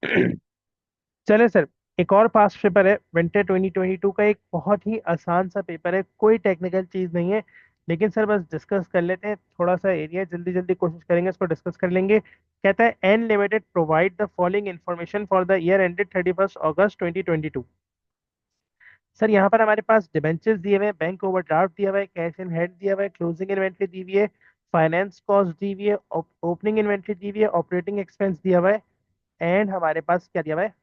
चले सर, एक और पास पेपर है विंटर 2022 का। एक बहुत ही आसान सा पेपर है, कोई टेक्निकल चीज नहीं है। लेकिन सर बस डिस्कस कर लेते हैं, थोड़ा सा एरिया जल्दी जल्दी कोशिश करेंगे, इसको डिस्कस कर लेंगे। कहता है N limited provide the following information for the year ended 31 August 2022। Sir यहाँ पर हमारे पास डिबेंचर्स दिए हुए हैं, बैंक ओवरड्राफ्ट दिया हुआ है, कैश इन हैंड दिया हुआ है, क्लोजिंग इन्वेंट्री दी हुई है, फाइनेंस कॉस्ट दी हुई है, ओपनिंग इन्वेंट्री दी हुई है, ऑपरेटिंग एक्सपेंस दिया हुआ है, एंड हमारे पास क्या दिया हुआ है,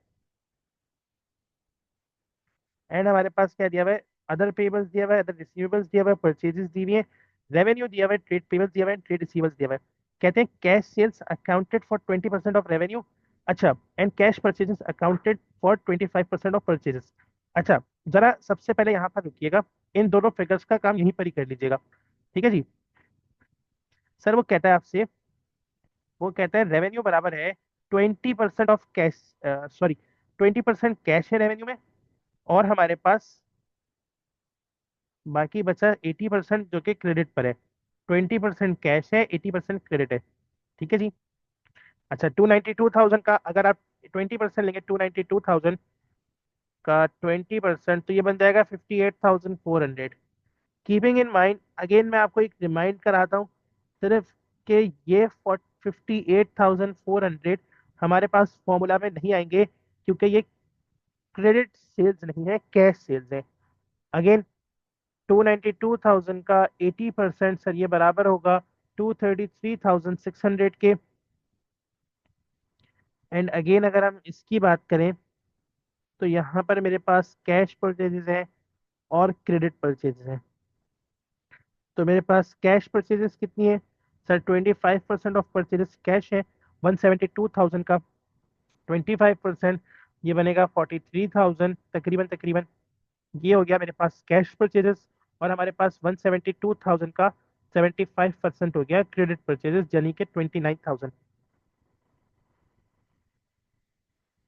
क्या दिया हुआ है, अदर पेबल्स दिया हुआ है, अदर रिसीवेबल्स दिया हुआ है, परचेजेस दी हुई है, रेवेन्यू दिया हुआ है, ट्रेड पेबल्स दिया हुआ है, ट्रेड रिसीवेबल्स दिया हुआ है। कहते हैं cash sales accounted for 20% of revenue. अच्छा, and cash purchases accounted for 25% of purchases. अच्छा, जरा सबसे पहले यहाँ पर रुकिएगा, इन दोनों फिगर्स का काम यहीं पर ही कर लीजिएगा। ठीक है जी। सर वो कहता है आपसे, वो कहता है रेवेन्यू बराबर है 20% ऑफ कैश, सॉरी 20% कैश है रेवेन्यू में, और हमारे पास बाकी बचा 80% जो कि क्रेडिट पर है। 20% कैश है, 80% क्रेडिट है। ठीक है जी। अच्छा, 292,000 का अगर आप 20% लेंगे, 292,000 का 20%, तो ये बन जाएगा 58,400। कीपिंग इन माइंड, अगेन मैं आपको एक रिमाइंड कराता हूँ सिर्फ, कि ये 58,400 हमारे पास फॉर्मूला में नहीं आएंगे, क्योंकि ये क्रेडिट सेल्स नहीं है, कैश सेल्स है। अगेन, 292,000 का 80% सर, ये बराबर होगा 233,600 के। एंड अगेन अगर हम इसकी बात करें, तो यहाँ पर मेरे पास कैश परचेजेस हैं और क्रेडिट परचेजेस हैं। तो मेरे पास कैश परचेजेस कितनी है सर, 25% ऑफ परचेजेस कैश है, 172,000 का 25%, ये बनेगा 43,000 तकरीबन तकरीबन। ये हो गया मेरे पास कैश परचेजेस। और हमारे पास 172,000 का 75% हो गया क्रेडिट परचेजेस, यानी कि 29,000।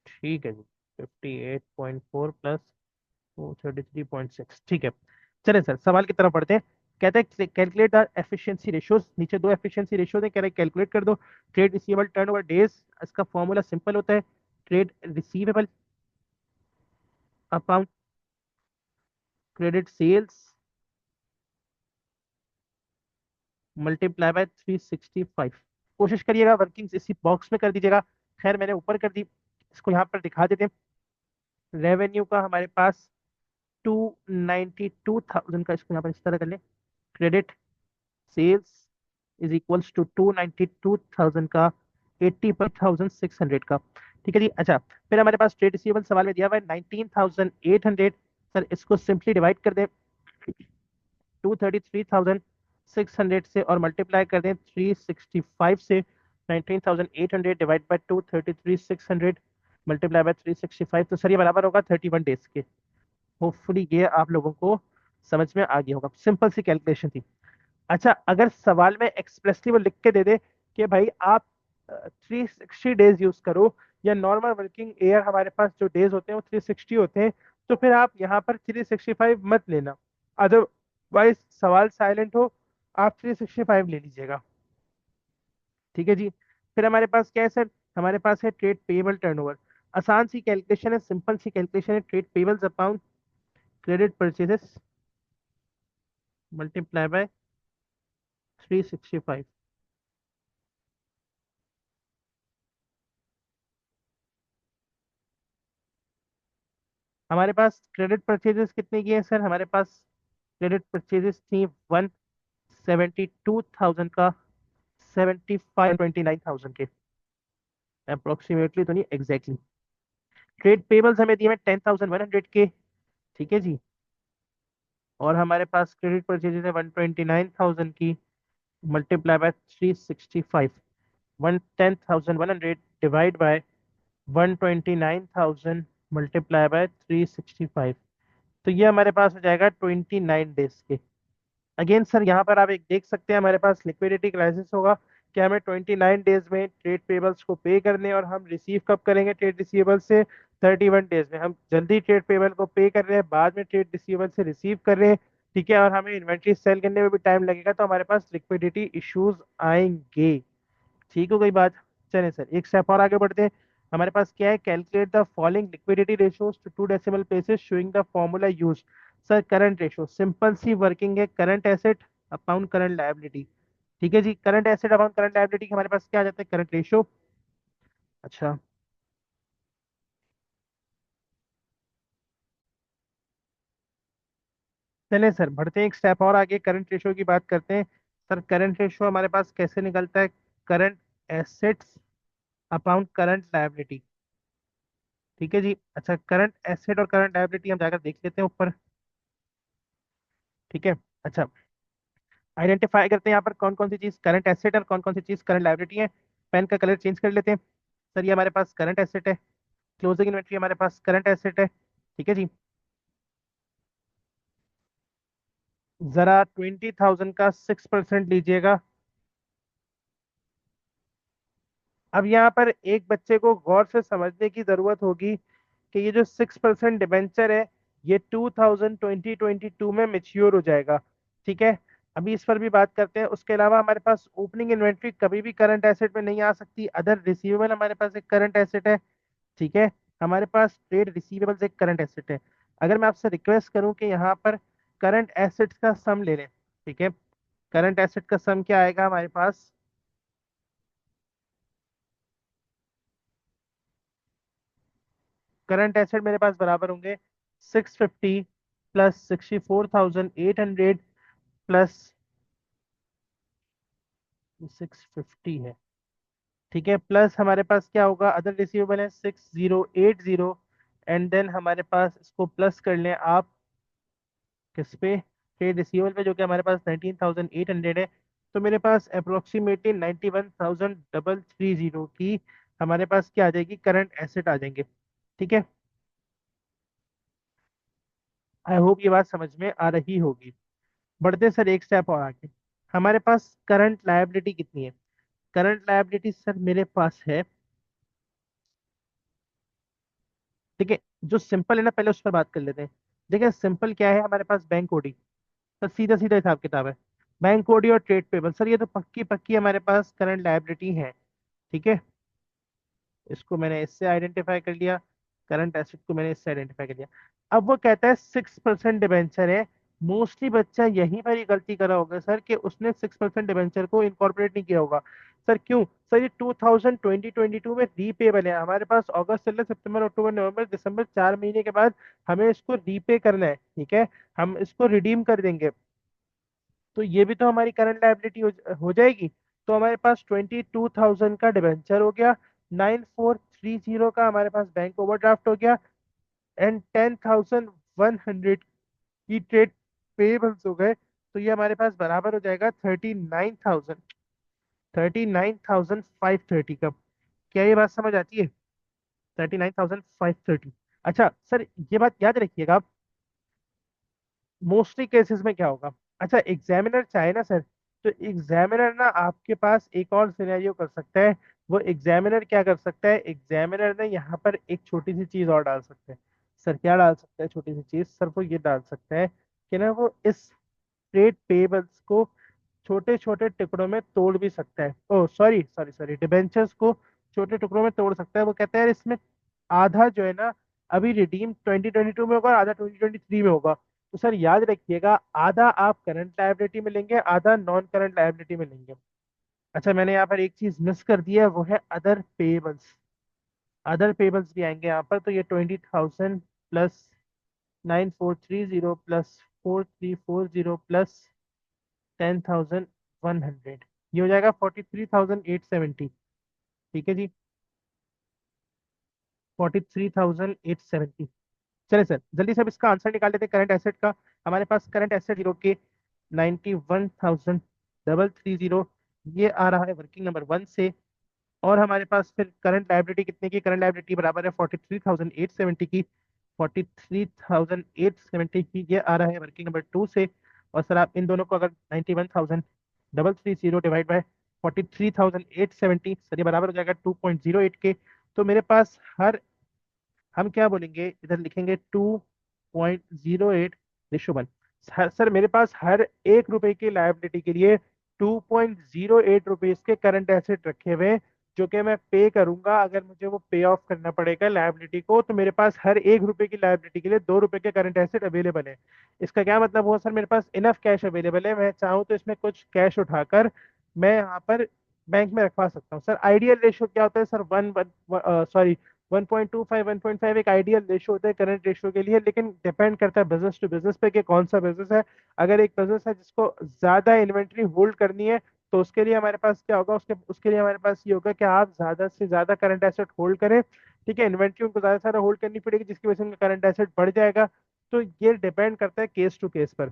ठीक है जी। 58.4 प्लस 233.6, ठीक है। चले सर, सवाल की तरफ बढ़ते हैं। कहते हैं कैलकुलेट द एफिशिएंसी रेशियोज। नीचे दो एफिशिएंसी रेशियोज है, कह रहे कैलकुलेट कर दो। ट्रेड रिसीवेबल टर्नओवर डेज, इसका फॉर्मूला सिंपल होता है, trade receivable upon credit sales multiply by 365। कोशिश करिएगा वर्किंग इसी बॉक्स में कर दीजिएगा। खैर मैंने ऊपर कर दी, इसको यहाँ पर दिखा देते हैं। रेवेन्यू का हमारे पास 292,000 का, इसको यहाँ पर इस तरह कर ले, credit sales is equals to 292,000 का 80,600 का। ठीक है जी। अच्छा, फिर हमारे पास ट्रेड रिसीवेबल सवाल में दिया हुआ है 19,800। सर इसको सिंपली डिवाइड कर दें 233,600 से, और मल्टीप्लाई कर दें 365 से। 19,800 डिवाइड बाई 233,600 मल्टीप्लाई बाय 365, तो सर ये बराबर होगा 31 डेज के। होपफुली ये आप लोगों को समझ में आ गया होगा, सिंपल सी कैलकुलेशन थी। अच्छा, अगर सवाल में एक्सप्रेसली वो लिख के दे दे कि भाई आप 360 डेज यूज करो, या नॉर्मल वर्किंग ईयर हमारे पास जो डेज होते हैं वो 360 होते हैं, तो फिर आप यहाँ पर 365 मत लेना। अदरवाइज सवाल साइलेंट हो, आप 365 ले लीजिएगा। ठीक है जी। फिर हमारे पास क्या है सर, हमारे पास है ट्रेड पेबल टर्नओवर। आसान सी कैलकुलेशन है, सिंपल सी कैलकुलेशन है, trade payables upon credit purchases multiply by 365। हमारे पास क्रेडिट परचेजेस कितने की है सर, हमारे पास क्रेडिट परचेजेस थी 172,000 का 75,29,000 के, अप्रोक्सीमेटली तो नहीं एग्जैक्टली। ट्रेड पेबल्स हमें दिए हैं 10,100 के। ठीक है जी। और हमारे पास क्रेडिट परचेजेस है 129,000 की, multiply by 365। 110,100 divide by 129,000 multiply by 365, तो ये हमारे पास हो जाएगा 29 डेज के। अगेन सर यहाँ पर आप एक देख सकते हैं, हमारे पास लिक्विडिटी क्राइसिस होगा कि हमें 29 डेज में ट्रेड पेबल्स को पे करने, और हम रिसीव कब करेंगे ट्रेड रिसीवेबल से, 31 डेज में। हम जल्दी ट्रेड पेबल को पे कर रहे हैं, बाद में ट्रेड रिसीवेबल से रिसीव कर रहे हैं। ठीक है, और हमें इन्वेंट्री सेल करने में भी टाइम लगेगा, तो हमारे पास लिक्विडिटी इश्यूज आएंगे। ठीक हो गई बात। चलें सर, एक स्टेप और आगे बढ़ते हैं। हमारे पास क्या है, calculate the following liquidity ratios to 2 decimal places showing the formula use. Sir current ratio simple सी वर्किंग है, current asset upon current liability. ठीक है जी, current asset upon current liability हमारे पास क्या आ जाता है, करंट रेशियो। अच्छा, चलें सर बढ़ते हैं एक स्टेप और आगे, करंट रेशियो की बात करते हैं। सर करंट रेशियो हमारे पास कैसे निकलता है, current assets upon current liability. ठीक है जी, अच्छा करंट एसेट और करंट लायबिलिटी हम जाकर देख लेते हैं ऊपर। ठीक है, अच्छा आइडेंटिफाई करते हैं यहाँ पर कौन कौन सी चीज करंट एसेट और कौन कौन सी चीज करंट लायबिलिटी है। पेन का कलर चेंज कर लेते हैं। सर ये हमारे पास करंट एसेट है, क्लोजिंग इन्वेंट्री हमारे पास करंट एसेट है। ठीक है जी, जरा 20,000 का 6% लीजिएगा। अब यहाँ पर एक बच्चे को गौर से समझने की जरूरत होगी कि ये जो 6% डिबेंचर है, ये 2022 में मेच्योर हो जाएगा। ठीक है, अभी इस पर भी बात करते हैं। उसके अलावा हमारे पास ओपनिंग इन्वेंट्री कभी भी करंट एसेट में नहीं आ सकती। अदर रिसीवेबल हमारे पास एक करंट एसेट है। ठीक है, हमारे पास ट्रेड रिसीवेबल्स एक करंट एसेट है। अगर मैं आपसे रिक्वेस्ट करूं कि यहाँ पर करंट एसेट्स का सम ले लें। ठीक है, करंट एसेट का सम क्या आएगा हमारे पास, करंट एसेट मेरे पास बराबर होंगे 650 प्लस 64,800 प्लस 650 है। ठीक है, प्लस हमारे पास क्या होगा, अदर रिसीवेबल है 6080, एंड देन हमारे पास इसको प्लस कर लें आप किस पे, ट्रेड रिसीवेबल पे, जो कि हमारे पास 19,800 है। तो मेरे पास अप्रोक्सीमेटली 91,330 की हमारे पास क्या आ जाएगी, करंट एसेट आ जाएंगे। ठीक है, आई होप ये बात समझ में आ रही होगी। बढ़ते सर एक स्टेप और आगे, हमारे पास करंट लायबिलिटी कितनी है। करंट लायबिलिटी सर मेरे पास है, ठीक है, जो सिंपल है ना पहले उस पर बात कर लेते हैं। देखिए सिंपल क्या है, हमारे पास बैंक ओडी, सर सीधा सीधा हिसाब किताब है। बैंक ओडी और ट्रेड पेबल, सर ये तो पक्की पक्की हमारे पास करंट लायबिलिटी है। ठीक है, इसको मैंने इससे आइडेंटिफाई कर लिया, करंट एसेट को मैंने इससे आइडेंटिफाई कर लिया। अब वो कहता है 6% डिबेंचर है। मोस्टली बच्चा यहीं पर ही गलती करा होगा सर कि उसने 6% डिबेंचर को इनकॉर्पोरेट नहीं किया होगा। सर क्यों, सर ये 2022 में रीपेबल है हमारे पास, अगस्त चल रहा है, सितंबर अक्टूबर नवंबर दिसंबर 4 महीने के बाद हमें इसको रीपे करना है। ठीक है, हम इसको रिडीम कर देंगे, तो ये भी तो हमारी करंट लायबिलिटी हो जाएगी। तो हमारे पास 22,000 का डिबेंचर हो गया, 9430 का हमारे पास बैंक ओवरड्राफ्ट हो गया, एंड 10,100 की ट्रेड पेबल्स हो गए। तो ये हमारे पास बराबर हो जाएगा 39,530 का। क्या ये बात समझ आती है, 39,530। अच्छा सर ये बात याद रखिएगा आप, मोस्टली केसेस में क्या होगा, अच्छा एग्जामिनर चाहे ना सर, तो एग्जामिनर ना आपके पास एक और सिनेरियो कर सकता है। वो एग्जामिनर क्या कर सकता है, एग्जामिनर ना यहाँ पर एक छोटी सी चीज और डाल सकता है। सर क्या डाल सकता है छोटी सी चीज, सर वो ये डाल सकता है कि ना वो इस ट्रेड पेबल्स को छोटे छोटे टुकड़ों में तोड़ भी सकता है। ओ सॉरी सॉरी सॉरी, डिबेंचर्स को छोटे टुकड़ों में तोड़ सकता है। वो कहता है यार इसमें आधा जो है ना अभी रिडीम 2022 में होगा और आधा 2023 में होगा। तो सर याद रखिएगा, आधा आप करंट लायबिलिटी में लेंगे, आधा नॉन करंट लायबिलिटी में लेंगे। अच्छा मैंने यहाँ पर एक चीज मिस कर दी है, वो है अदर पेबल्स। अदर पेबल्स भी आएंगे यहाँ पर, तो ये 20,000 प्लस 9430 प्लस 4340 प्लस 10,100, ये हो जाएगा 43,870। ठीक है जी, 43,870। चले सर जल्दी से अब इसका आंसर निकाल लेते हैं करंट एसेट का। हमारे पास करंट एसेट जीरो के 91,330, ये आ रहा है वर्किंग नंबर 1 से। और हमारे पास फिर करंट लायबिलिटी कितने की, करंट लायबिलिटी बराबर है 43,870 की। 43,870 की ये आ रहा है वर्किंग नंबर 2 से। और सर आप इन दोनों को अगर 91,330 डिवाइड बाय 43,870, सर ये बराबर हो जाएगा 2.08 के। तो मेरे पास हर, हम क्या बोलेंगे इधर लिखेंगे 2.08 रेशो वन। सर मेरे पास हर 1 रुपए की लायबिलिटी के लिए 2.08 रुपीज के करंट एसेट रखे हुए हैं, जो कि मैं पे करूंगा। अगर मुझे वो पे ऑफ करना पड़ेगा लायबिलिटी को, तो मेरे पास हर 1 रुपए की लायबिलिटी के लिए 2 रुपए के करंट एसेट अवेलेबल है। इसका क्या मतलब हुआ सर, मेरे पास इनफ कैश अवेलेबल है, मैं चाहूँ तो इसमें कुछ कैश उठाकर मैं यहाँ पर बैंक में रखवा सकता हूँ। सर आइडियल रेशियो क्या होता है सर, वन वन सॉरी 1.25 1.5 एक आइडियल रेशियो होता है करंट रेशियो के लिए, लेकिन डिपेंड करता है बिजनेस टू बिजनेस पे कि कौन सा बिजनेस है। अगर एक बिजनेस है जिसको ज्यादा इन्वेंट्री होल्ड करनी है, तो उसके लिए हमारे पास क्या होगा, उसके उसके लिए हमारे पास ये होगा कि आप ज्यादा से ज्यादा करंट एसेट होल्ड करें। ठीक है, इन्वेंट्री उनको ज्यादा से ज्यादा होल्ड करनी पड़ेगी, जिसकी वजह से उनका करंट एसेट बढ़ जाएगा। तो ये डिपेंड करता है केस टू केस पर।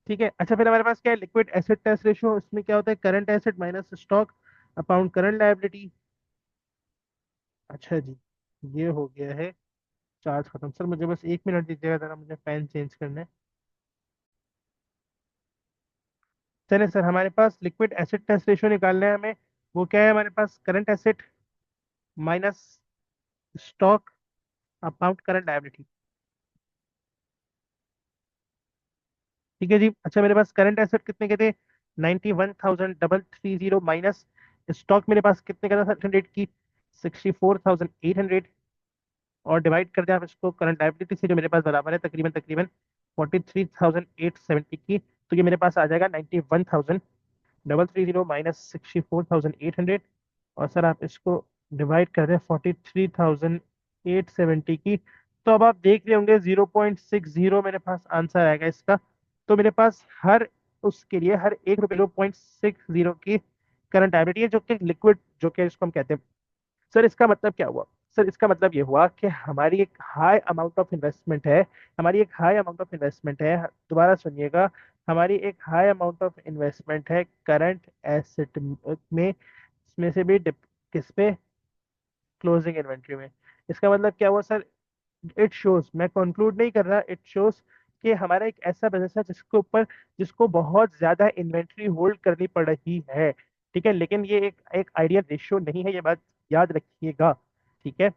ठीक है, अच्छा फिर हमारे पास क्या है, लिक्विड एसेट टेस्ट रेशियो। इसमें क्या होता है, current asset minus stock upon current liability. अच्छा जी, ये हो गया है। चार्ज खत्म। सर मुझे बस 1 मिनट दीजिएगा, जरा मुझे पेन चेंज करना है। चले सर, हमारे पास लिक्विड एसेट टेस्ट रेशियो निकालना है हमें। वो क्या है हमारे पास, current asset minus stock upon current liability. ठीक है जी, अच्छा मेरे पास करंट एसेट कितने के थे, 91,330 माइनस स्टॉक मेरे पास कितने का था 100 की, 64,800। और डिवाइड कर दिया आप इसको करंट लायबिलिटी से, जो मेरे पास बराबर है तकरीबन तकरीबन 43,870 की। तो ये मेरे पास आ जाएगा 91,330 माइनस 64,800। और सर आप इसको डिवाइड कर रहे हैं 43,870 की। तो अब आप देख रहे होंगे 0.60 मेरे पास आंसर आएगा इसका। तो मेरे पास हर उसके लिए हर 1 रुपये 0.60 की करंट लायबिलिटी है, जो कि लिक्विड, जो कि इसको हम कहते हैं। सर इसका मतलब क्या हुआ, सर इसका मतलब ये हुआ कि हमारी एक हाई अमाउंट ऑफ इन्वेस्टमेंट है। हमारी एक हाई अमाउंट ऑफ इन्वेस्टमेंट है, दोबारा सुनिएगा। हमारी एक हाई अमाउंट ऑफ इन्वेस्टमेंट है करंट एसेट में, इसमें से भी किस पे, क्लोजिंग इन्वेंट्री में। इसका मतलब क्या हुआ सर, इट शोज, मैं कंक्लूड नहीं कर रहा, इट शोज कि हमारा एक ऐसा बिजनेस है जिसके ऊपर, जिसको बहुत ज्यादा इन्वेंट्री होल्ड करनी पड़ रही है। ठीक है, लेकिन ये एक एक आइडियल रेशियो नहीं है, ये बात याद रखिएगा। ठीक है,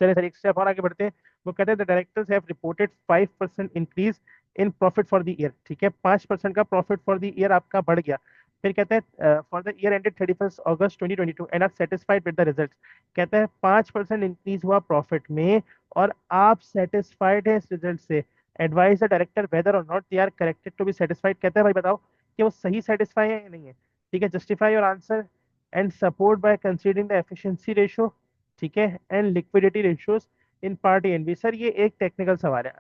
चलिए सर एक स्टेप और आगे बढ़ते हैं। वो कहते हैं the directors have reported 5% increase in profit for the year. ठीक है, 5% का प्रॉफिट फॉर द ईयर आपका बढ़ गया। फिर कहते हैं for the year ended 31 August 2022 and are satisfied with the result. कहते हैं 5% इंक्रीज हुआ प्रॉफिट में और आप सेटिस्फाइड है इस रिजल्ट से। Advise the director whether or not they are corrected to be satisfied. कहते हैं भाई बताओ कि वो सही सेटिस्फाई है या नहीं है। ठीक है, justify your answer and support by considering the efficiency ratio. ठीक है, and liquidity ratios in part A and B. Sir ये एक टेक्निकल सवाल है,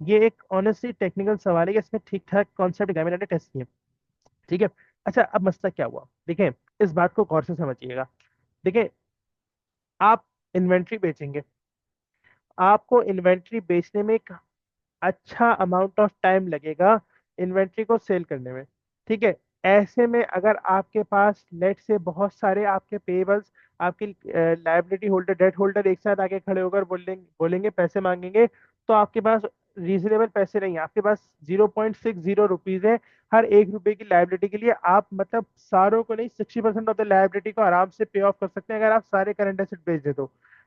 ये एक ऑनेस्टली टेक्निकल सवाल है कि इसमें ठीक ठाक कॉन्सेप्ट गाइड मैंने टेस्ट किए। ठीक है, अच्छा अब मसला क्या हुआ, देखिए इस बात को गौर से समझिएगा। देखिए, आप इन्वेंट्री बेचेंगे, आपको इन्वेंट्री बेचने में एक अच्छा अमाउंट ऑफ टाइम लगेगा इन्वेंट्री को सेल करने में। ठीक है, ऐसे में अगर आपके पास लेट से बहुत सारे आपके पेबल्स, आपके लायबिलिटी होल्डर, डेट होल्डर एक साथ आके खड़े होकर बोलेंगे बोलेंगे पैसे मांगेंगे, तो आपके पास रीजनेबल पैसे नहीं है, आपके पास 0.60 रुपीज है हर 1 रुपए की लायबिलिटी के लिए। आप मतलब सारों को नहीं, 60% ऑफ द लायबिलिटी को आराम से पे ऑफ कर सकते हैं अगर आप सारे करंट एसेट बेच दे तो।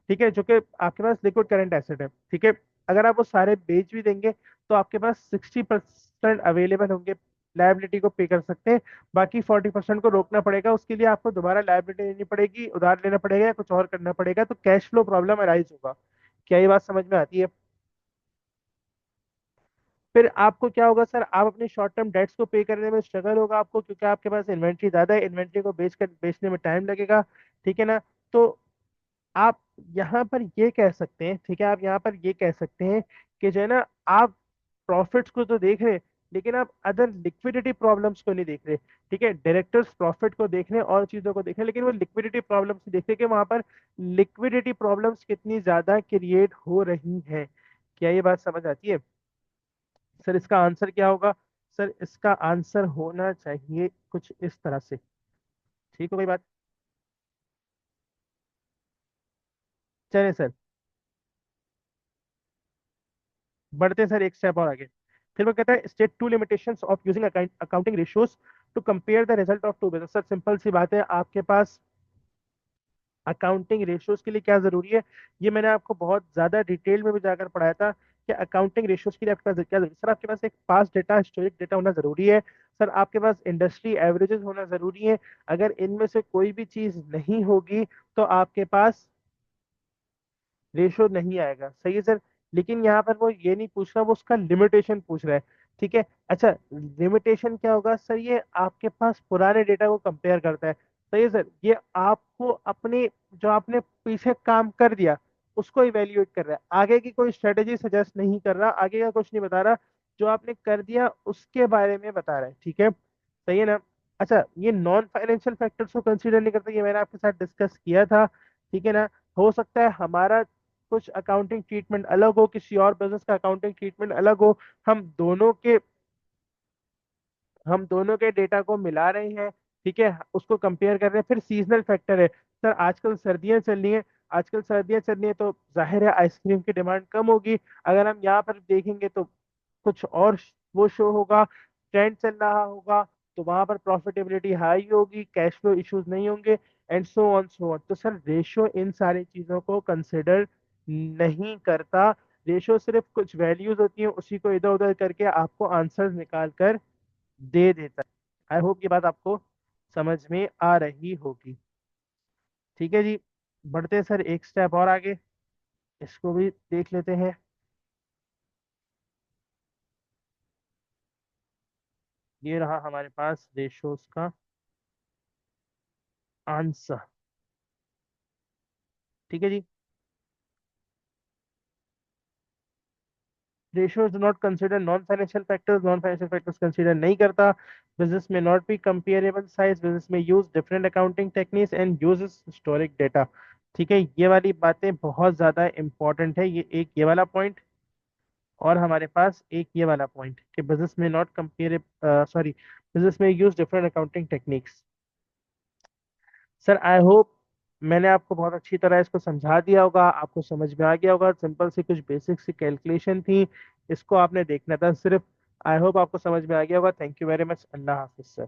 ठीक है, जो कि आपके पास लिक्विड करंट एसेट है। ठीक है, अगर आप वो सारे बेच भी देंगे तो आपके पास 60% अवेलेबल होंगे, लायबिलिटी को पे कर सकते हैं। बाकी 40% को रोकना पड़ेगा, उसके लिए आपको दोबारा लायबिलिटी लेनी पड़ेगी, उधार लेना पड़ेगा या कुछ और करना पड़ेगा, तो कैश फ्लो प्रॉब्लम अराइज होगा। क्या ये बात समझ में आती है। फिर आपको क्या होगा सर, आप अपने शॉर्ट टर्म डेट्स को पे करने में स्ट्रगल होगा आपको, क्योंकि आपके पास इन्वेंट्री ज्यादा है, इन्वेंट्री को बेचने में टाइम लगेगा। ठीक है ना। तो आप यहाँ पर ये कह सकते हैं, ठीक है, आप यहाँ पर ये कह सकते हैं कि जो है ना, आप प्रॉफिट्स को तो देख रहे हैं, लेकिन आप अदर लिक्विडिटी प्रॉब्लम्स को नहीं देख रहे। ठीक है, डायरेक्टर्स प्रॉफिट को देख रहे हैं और चीजों को देख रहे हैं, लेकिन वो लिक्विडिटी प्रॉब्लम्स देख रहे हैं कि वहां पर लिक्विडिटी प्रॉब्लम्स कितनी ज्यादा क्रिएट हो रही हैं। क्या ये बात समझ आती है। सर इसका आंसर क्या होगा, सर इसका आंसर होना चाहिए कुछ इस तरह से। ठीक हो गई बात। चलिए सर, बढ़ते हैं सर एक स्टेप और आगे। फिर वो कहता है state two limitations of using accounting ratios to compare the result of two business. Sir simple सी बात है, आपके पास अकाउंटिंग रेशियोज के लिए क्या जरूरी है, ये मैंने आपको बहुत ज्यादा डिटेल में भी जाकर पढ़ाया था कि अकाउंटिंग रेशियोज के लिए आपके पास क्या जरूरी सर, आपके पास एक पास डेटा, हिस्टोरिक डेटा होना जरूरी है सर, आपके पास इंडस्ट्री एवरेजेस होना जरूरी है। अगर इनमें से कोई भी चीज नहीं होगी तो आपके पास रेशो नहीं आएगा, सही है सर। लेकिन यहाँ पर वो ये नहीं पूछ रहा, वो उसका लिमिटेशन पूछ रहा है। ठीक है, अच्छा, लिमिटेशन क्या होगा सर, ये आपके पास पुराने डेटा को कंपेयर करता है, सही है सर। ये आपको अपने, जो आपने पीछे काम कर दिया उसको इवेल्युएट कर रहा है, आगे की कोई स्ट्रेटेजी सजेस्ट नहीं कर रहा, आगे का कुछ नहीं बता रहा, जो आपने कर दिया उसके बारे में बता रहा है। ठीक है, सही है ना। अच्छा, ये नॉन फाइनेंशियल फैक्टर्स को कंसीडर नहीं करता, ये मैंने आपके साथ डिस्कस किया था। ठीक है ना। हो सकता है हमारा कुछ अकाउंटिंग ट्रीटमेंट अलग हो, किसी और बिजनेस का अकाउंटिंग ट्रीटमेंट अलग हो, हम दोनों के हम दोनों के डेटा को मिला रहे हैं। ठीक है, उसको कंपेयर कर रहे हैं। फिर सीजनल फैक्टर है सर, आजकल सर्दियां चल रही हैं, आजकल सर्दियां चल रही हैं तो जाहिर है आइसक्रीम की डिमांड कम होगी। अगर हम यहाँ पर देखेंगे तो कुछ और वो शो होगा, ट्रेंड चल रहा होगा, तो वहां पर प्रॉफिटेबिलिटी हाई होगी, कैश फ्लो इश्यूज नहीं होंगे, एंड सो ऑन। तो सर रेशियो इन सारी चीजों को कंसिडर नहीं करता। रेशियो सिर्फ कुछ वैल्यूज होती हैं, उसी को इधर उधर करके आपको आंसर्स निकाल कर दे देता है। आई होप ये बात आपको समझ में आ रही होगी। ठीक है जी, बढ़ते हैं सर एक स्टेप और आगे, इसको भी देख लेते हैं। ये रहा हमारे पास रेशोज का आंसर। ठीक है जी, ratios do not consider non-financial factors, non-financial factors consider नहीं करता। business may not be comparable size, business may use different accounting techniques and uses historic data। ठीक है, ये वाली बातें बहुत ज्यादा इंपॉर्टेंट है, ये एक ये वाला पॉइंट, और हमारे पास एक ये वाला पॉइंट कि बिजनेस में नॉट कंपेयर, सॉरी, बिजनेस में use different accounting techniques. Sir I hope मैंने आपको बहुत अच्छी तरह इसको समझा दिया होगा, आपको समझ में आ गया होगा। सिंपल सी कुछ बेसिक सी कैलकुलेशन थी, इसको आपने देखना था सिर्फ। आई होप आपको समझ में आ गया होगा। Thank you very much, Allah Hafiz sir.